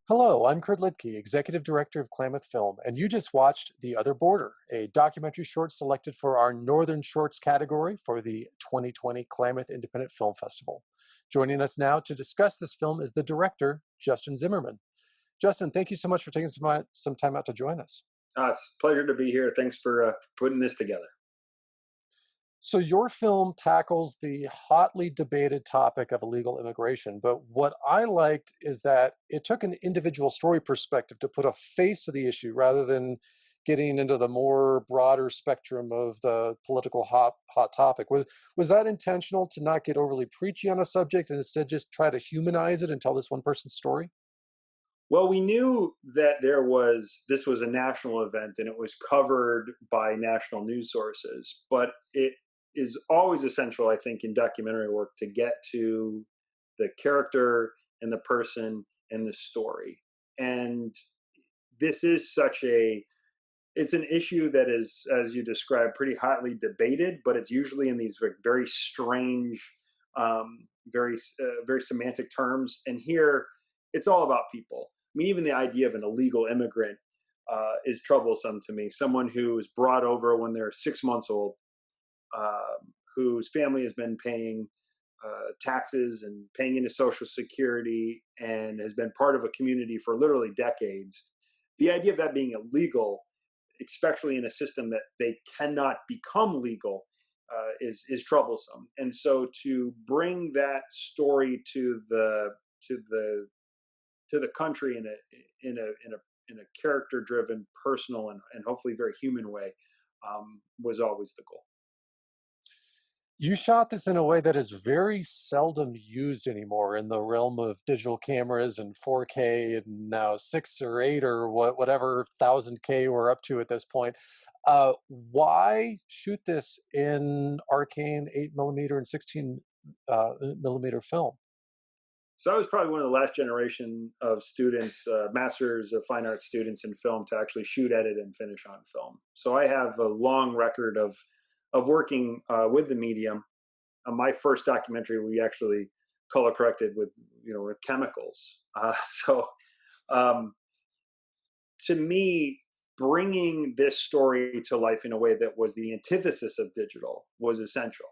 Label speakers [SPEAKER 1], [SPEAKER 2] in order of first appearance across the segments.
[SPEAKER 1] Hello, I'm Kurt Lidke, Executive Director of Klamath Film, and you just watched The Other Border, a documentary short selected for our Northern Shorts category for the 2020 Klamath Independent Film Festival. Joining us now to discuss this film is the director, Justin Zimmerman. Justin, thank you so much for taking some time out to join us.
[SPEAKER 2] It's a pleasure to be here. Thanks for putting this together.
[SPEAKER 1] So, your film tackles the hotly debated topic of illegal immigration, but what I liked is that it took an individual story perspective to put a face to the issue rather than getting into the more broader spectrum of the political hot topic. Was that intentional to not get overly preachy on a subject and instead just try to humanize it and tell this one person's story?
[SPEAKER 2] Well, we knew that this was a national event and it was covered by national news sources, but it is always essential, I think, in documentary work to get to the character and the person and the story. And this is it's an issue that is, as you described, pretty hotly debated, but it's usually in these very strange, very semantic terms. And here, it's all about people. I mean, even the idea of an illegal immigrant is troublesome to me. Someone who is brought over when they're 6 months old, whose family has been paying taxes and paying into Social Security and has been part of a community for literally decades. The idea of that being illegal, especially in a system that they cannot become legal, is troublesome. And so to bring that story to the country in a character driven, personal, and hopefully very human way was always the goal.
[SPEAKER 1] You shot this in a way that is very seldom used anymore in the realm of digital cameras and 4K and now 6 or 8 or whatever 1000K we're up to at this point. Why shoot this in arcane 8 millimeter and 16 millimeter film?
[SPEAKER 2] So I was probably one of the last generation of students, masters of fine arts students in film, to actually shoot, edit, and finish on film. So I have a long record of working with the medium. My first documentary we actually color corrected with chemicals. So um, to me, bringing this story to life in a way that was the antithesis of digital was essential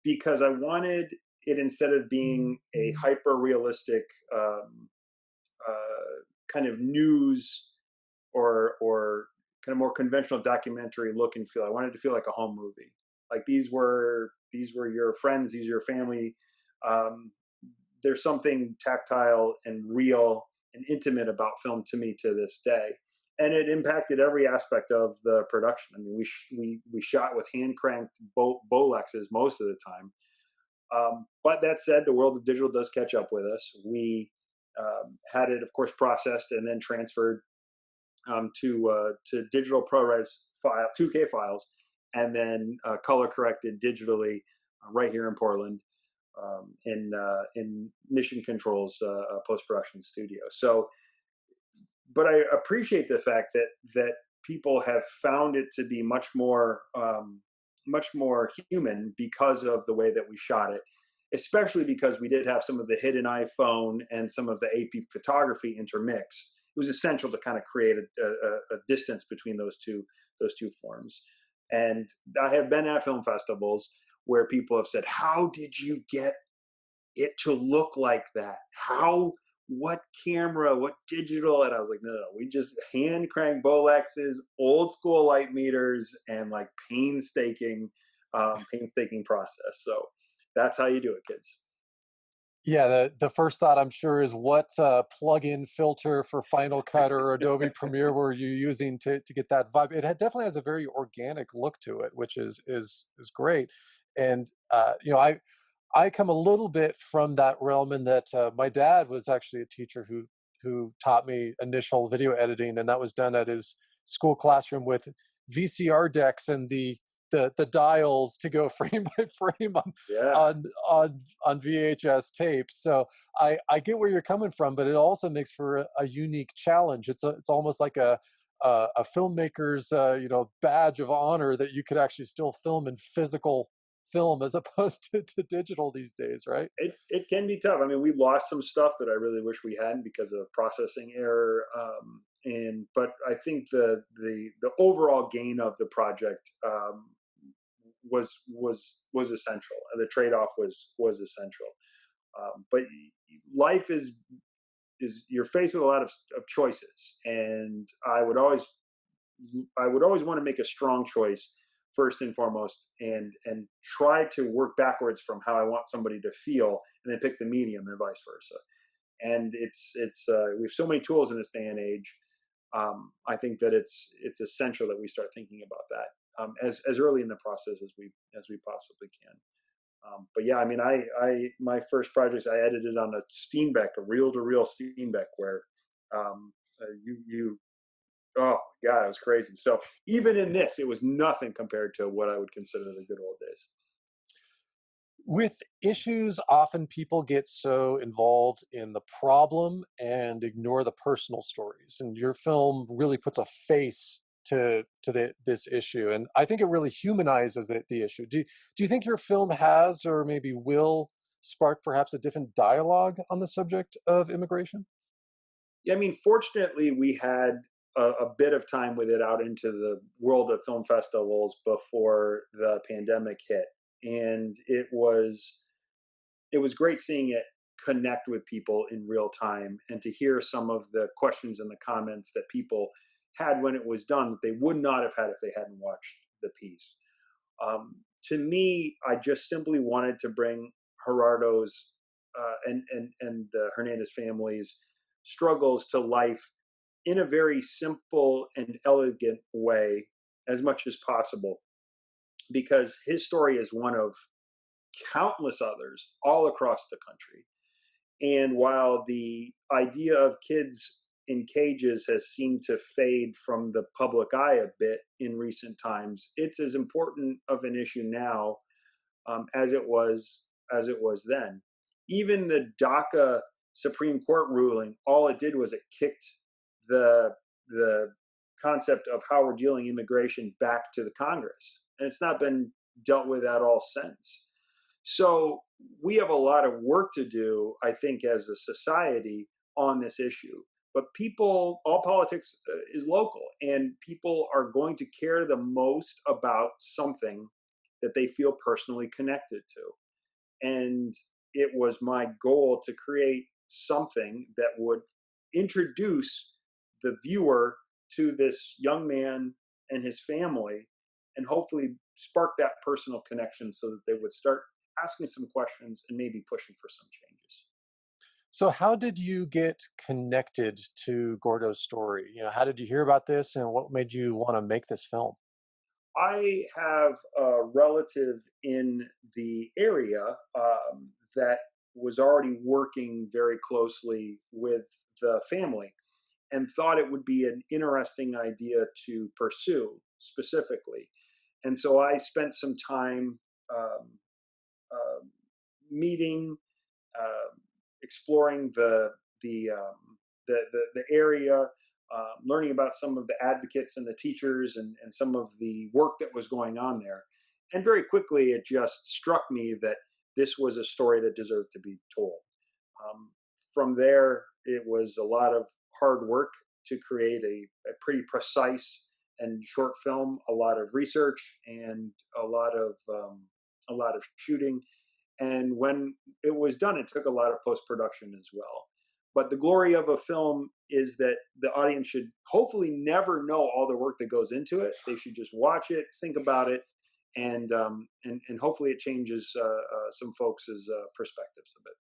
[SPEAKER 2] because I wanted it, instead of being a hyper realistic kind of news or kind of more conventional documentary look and feel. I wanted to feel like a home movie. Like these were your friends, these are your family. Um, there's something tactile and real and intimate about film to me to this day, and it impacted every aspect of the production. I mean, we shot with hand cranked Bolexes most of the time. But that said, the world of digital does catch up with us. We had it, of course, processed and then transferred to digital ProRes 2K files, and then color corrected digitally right here in Portland in Mission Control's post production studio. So, but I appreciate the fact that people have found it to be much more human because of the way that we shot it, especially because we did have some of the hidden iPhone and some of the AP photography intermixed. It was essential to kind of create a distance between those two forms. And I have been at film festivals where people have said, "How did you get it to look like that? What camera, what digital?" And I was like, no, we just hand crank Bolexes, old school light meters, and like painstaking process. So that's how you do it, kids.
[SPEAKER 1] Yeah, the first thought I'm sure is what plug-in filter for Final Cut or Adobe Premiere were you using to get that vibe? Definitely has a very organic look to it, which is great. And I come a little bit from that realm in that my dad was actually a teacher who taught me initial video editing, and that was done at his school classroom with VCR decks and the dials to go frame by frame
[SPEAKER 2] Yeah.
[SPEAKER 1] on VHS tapes. So I get where you're coming from, but it also makes for a unique challenge. It's almost like a filmmaker's badge of honor that you could actually still film in physical film as opposed to digital these days, right?
[SPEAKER 2] It can be tough. I mean, we lost some stuff that I really wish we hadn't because of processing error. And but I think the overall gain of the project was essential. The trade off was essential. But life is you're faced with a lot of choices, and I would always want to make a strong choice first and foremost, and try to work backwards from how I want somebody to feel, and then pick the medium, and vice versa. And it's we have so many tools in this day and age. I think that it's essential that we start thinking about that as early in the process as we possibly can. But yeah, I mean, I my first projects I edited on a Steenbeck, a reel to reel Steenbeck, where you oh god, it was crazy. So even in this, it was nothing compared to what I would consider the good old days.
[SPEAKER 1] With issues, often people get so involved in the problem and ignore the personal stories. And your film really puts a face to this issue. And I think it really humanizes the issue. Do you think your film has or maybe will spark perhaps a different dialogue on the subject of immigration?
[SPEAKER 2] Yeah, I mean, fortunately, we had a bit of time with it out into the world of film festivals before the pandemic hit, and it was great seeing it connect with people in real time and to hear some of the questions and the comments that people had when it was done that they would not have had if they hadn't watched the piece. To me, I just simply wanted to bring Gerardo's and the Hernandez family's struggles to life in a very simple and elegant way as much as possible, because his story is one of countless others all across the country. And while the idea of kids in cages has seemed to fade from the public eye a bit in recent times, it's as important of an issue now as it was then. Even the DACA Supreme Court ruling, all it did was it kicked the the concept of how we're dealing immigration back to the Congress, and it's not been dealt with at all since. So we have a lot of work to do, I think, as a society on this issue. But people, all politics is local, and people are going to care the most about something that they feel personally connected to. And it was my goal to create something that would introduce the viewer to this young man and his family, and hopefully spark that personal connection so that they would start asking some questions and maybe pushing for some changes.
[SPEAKER 1] So how did you get connected to Gordo's story? How did you hear about this and what made you want to make this film?
[SPEAKER 2] I have a relative in the area that was already working very closely with the family and thought it would be an interesting idea to pursue specifically. And so I spent some time um, uh, meeting, uh, exploring the area, learning about some of the advocates and the teachers and some of the work that was going on there. And very quickly, it just struck me that this was a story that deserved to be told. Um, from there, it was a lot of hard work to create a pretty precise and short film, a lot of research, and a lot of shooting. And when it was done, it took a lot of post production as well. But the glory of a film is that the audience should hopefully never know all the work that goes into it. They should just watch it, think about it, and hopefully it changes some folks' perspectives a bit.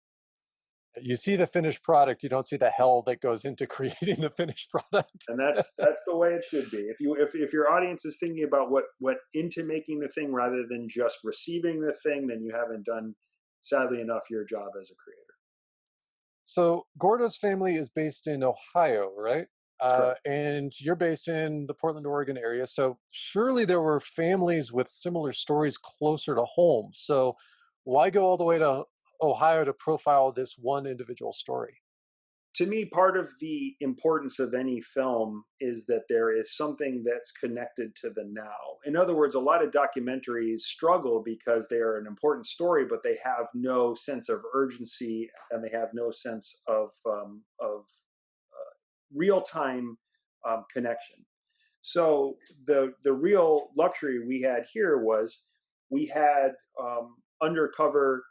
[SPEAKER 1] You see the finished product, you don't see the hell that goes into creating the finished product.
[SPEAKER 2] And that's the way it should be. If your audience is thinking about what went into making the thing rather than just receiving the thing, then you haven't done, sadly enough, your job as a creator.
[SPEAKER 1] So Gordo's family is based in Ohio, right?
[SPEAKER 2] That's correct.
[SPEAKER 1] And you're based in the Portland, Oregon area. So surely there were families with similar stories closer to home. So why go all the way to Ohio to profile this one individual story?
[SPEAKER 2] To me, part of the importance of any film is that there is something that's connected to the now. In other words, a lot of documentaries struggle because they are an important story, but they have no sense of urgency and they have no sense of real time connection. So the real luxury we had here was we had undercover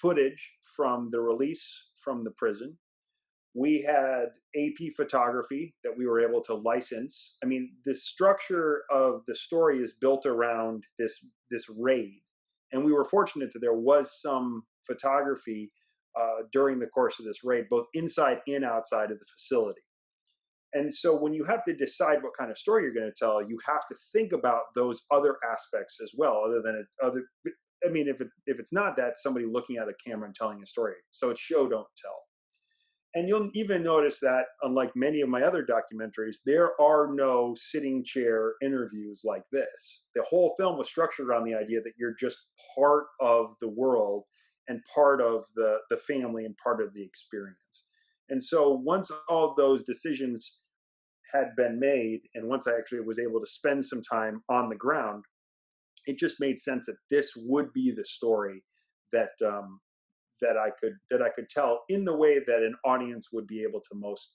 [SPEAKER 2] footage from the release from the prison. We had AP photography that we were able to license. I mean, the structure of the story is built around this raid, and we were fortunate that there was some photography during the course of this raid, both inside and outside of the facility. And so, when you have to decide what kind of story you're going to tell, you have to think about those other aspects as well, other than other. I mean, if it's not that, somebody looking at a camera and telling a story, so it's show don't tell. And you'll even notice that, unlike many of my other documentaries, there are no sitting chair interviews like this. The whole film was structured around the idea that you're just part of the world and part of the family and part of the experience. And so once all of those decisions had been made, and once I actually was able to spend some time on the ground, it just made sense that this would be the story that that I could tell in the way that an audience would be able to most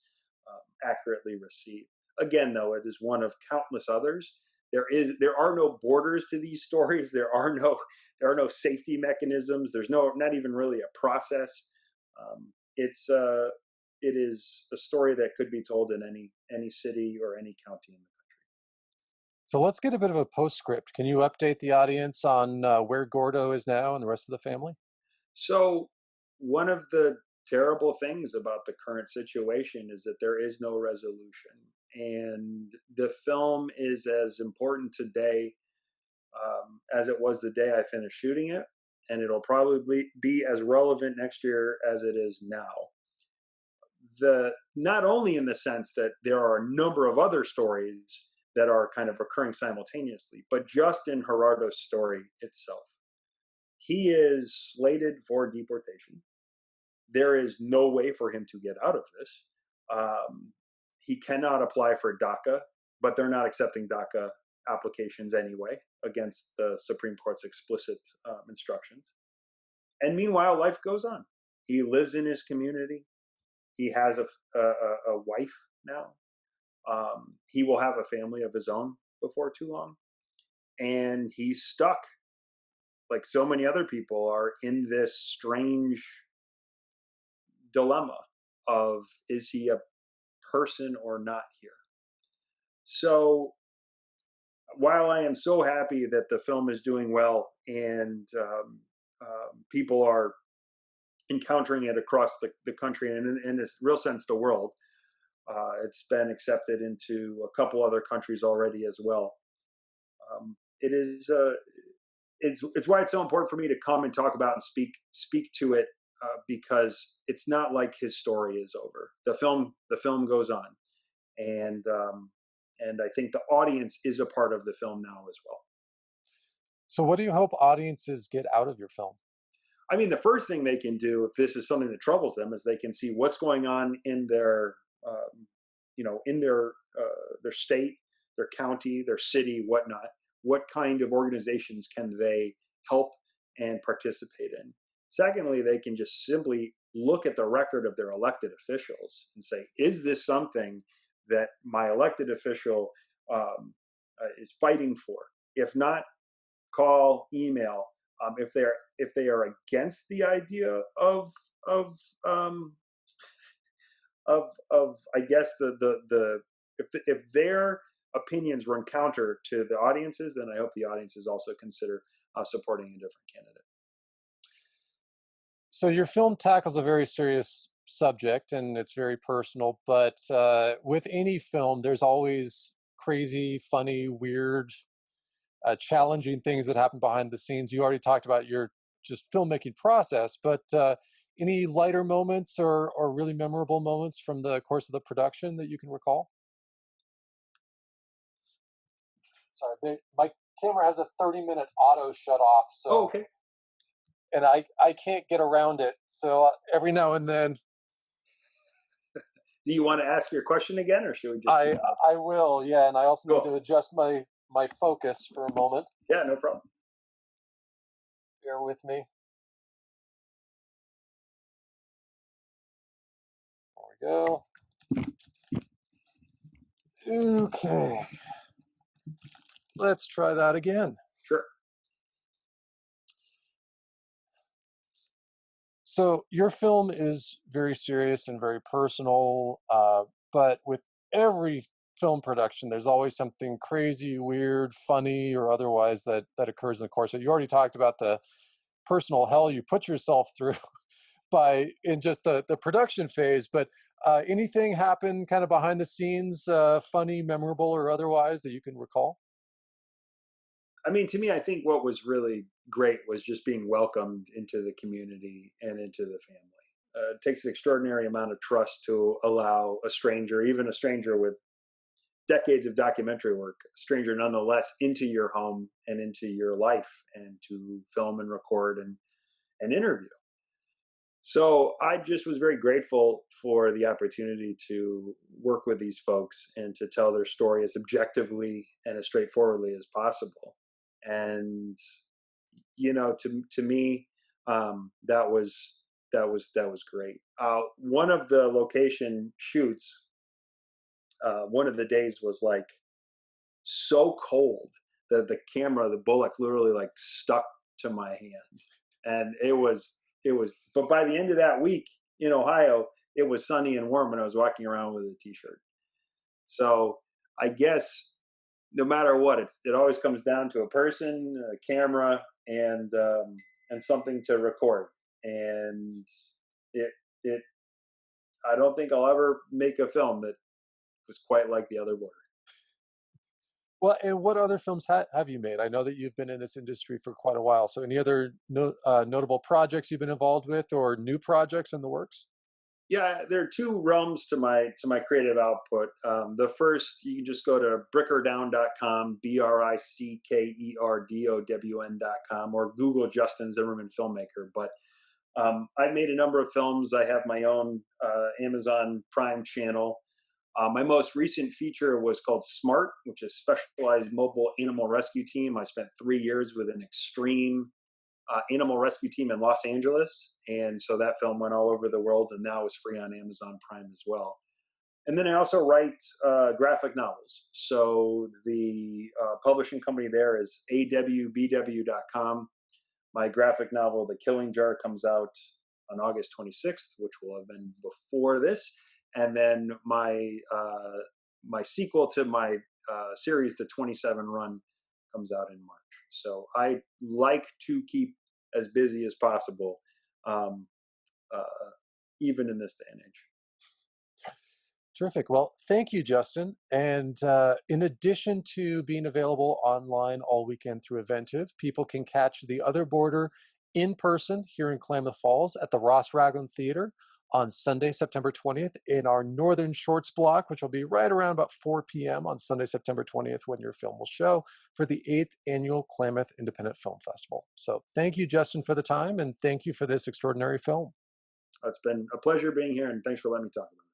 [SPEAKER 2] accurately receive. Again, though, it is one of countless others. There are no borders to these stories. There are no safety mechanisms. There's not even really a process. It's it is a story that could be told in any city or any county in the country.
[SPEAKER 1] So let's get a bit of a postscript. Can you update the audience on where Gordo is now and the rest of the family?
[SPEAKER 2] So, one of the terrible things about the current situation is that there is no resolution. And the film is as important today as it was the day I finished shooting it. And it'll probably be as relevant next year as it is now. Not only in the sense that there are a number of other stories that are kind of occurring simultaneously, but just in Gerardo's story itself. He is slated for deportation. There is no way for him to get out of this. He cannot apply for DACA, but they're not accepting DACA applications anyway, against the Supreme Court's explicit instructions. And meanwhile, life goes on. He lives in his community. He has a wife now. He will have a family of his own before too long. And he's stuck, like so many other people are, in this strange dilemma of, is he a person or not here? So while I am so happy that the film is doing well and people are encountering it across the country and in a real sense the world, it's been accepted into a couple other countries already as well. It is it's why it's so important for me to come and talk about and speak to it, because it's not like his story is over. The film goes on, and I think the audience is a part of the film now as well.
[SPEAKER 1] So, what do you hope audiences get out of your film?
[SPEAKER 2] I mean, the first thing they can do, if this is something that troubles them, is they can see what's going on in their in their state, their county, their city, whatnot. What kind of organizations can they help and participate in? Secondly, they can just simply look at the record of their elected officials and say, is this something that my elected official is fighting for? If not, call, email. If they are against the idea of I guess if their opinions run counter to the audiences, then I hope the audiences also consider supporting a different candidate.
[SPEAKER 1] So, your film tackles a very serious subject and it's very personal, but with any film, there's always crazy, funny, weird, challenging things that happen behind the scenes. You already talked about your just filmmaking process, but any lighter moments or really memorable moments from the course of the production that you can recall? Sorry, my camera has a 30-minute auto shut off,
[SPEAKER 2] Oh,
[SPEAKER 1] so
[SPEAKER 2] okay.
[SPEAKER 1] and I can't get around it. So every now and then,
[SPEAKER 2] Do you want to ask your question again, or should we just keep
[SPEAKER 1] I
[SPEAKER 2] going?
[SPEAKER 1] I will, yeah, and I also need
[SPEAKER 2] Cool.
[SPEAKER 1] to adjust my focus for a moment.
[SPEAKER 2] Yeah, no problem.
[SPEAKER 1] Bear with me. There we go. Okay, let's try that again.
[SPEAKER 2] Sure.
[SPEAKER 1] So your film is very serious and very personal, but with every film production, there's always something crazy, weird, funny, or otherwise that occurs in the course. So you already talked about the personal hell you put yourself through by in just the production phase, but anything happen kind of behind the scenes, funny, memorable, or otherwise that you can recall?
[SPEAKER 2] I mean, to me, I think what was really great was just being welcomed into the community and into the family. It takes an extraordinary amount of trust to allow a stranger, even a stranger with decades of documentary work, a stranger nonetheless, into your home and into your life and to film and record and interview. So I just was very grateful for the opportunity to work with these folks and to tell their story as objectively and as straightforwardly as possible. And to me, that was great. One of the location shoots, one of the days was like so cold that the camera, the bullets, literally like stuck to my hand, and it was. But by the end of that week in Ohio, it was sunny and warm, and I was walking around with a t-shirt. So I guess no matter what, it always comes down to a person, a camera, and something to record. And it it I don't think I'll ever make a film that was quite like The Other Border.
[SPEAKER 1] Well, and what other films have you made? I know that you've been in this industry for quite a while. So, any other notable projects you've been involved with, or new projects in the works?
[SPEAKER 2] Yeah, there are two realms to my creative output. The first, you can just go to brickerdown.com, BRICKERDOWN.com, or Google Justin Zimmerman filmmaker. But I made a number of films. I have my own Amazon Prime channel. My most recent feature was called Smart, which is Specialized Mobile Animal Rescue Team. I spent 3 years with an extreme animal rescue team in Los Angeles. And so that film went all over the world and now is free on Amazon Prime as well. And then I also write graphic novels. So the publishing company there is awbw.com. My graphic novel, The Killing Jar, comes out on August 26th, which will have been before this. And then my sequel to my series, The 27 Run, comes out in March. So I like to keep as busy as possible, um, uh, even in this day and age.
[SPEAKER 1] Terrific. Well, thank you, Justin. And in addition to being available online all weekend through Eventive, people can catch The Other Border in person here in Klamath Falls at the Ross Raglan Theater on Sunday, September 20th, in our Northern Shorts block, which will be right around about 4 p.m. on Sunday, September 20th, when your film will show for the 8th Annual Klamath Independent Film Festival. So thank you, Justin, for the time, and thank you for this extraordinary film.
[SPEAKER 2] It's been a pleasure being here, and thanks for letting me talk about it.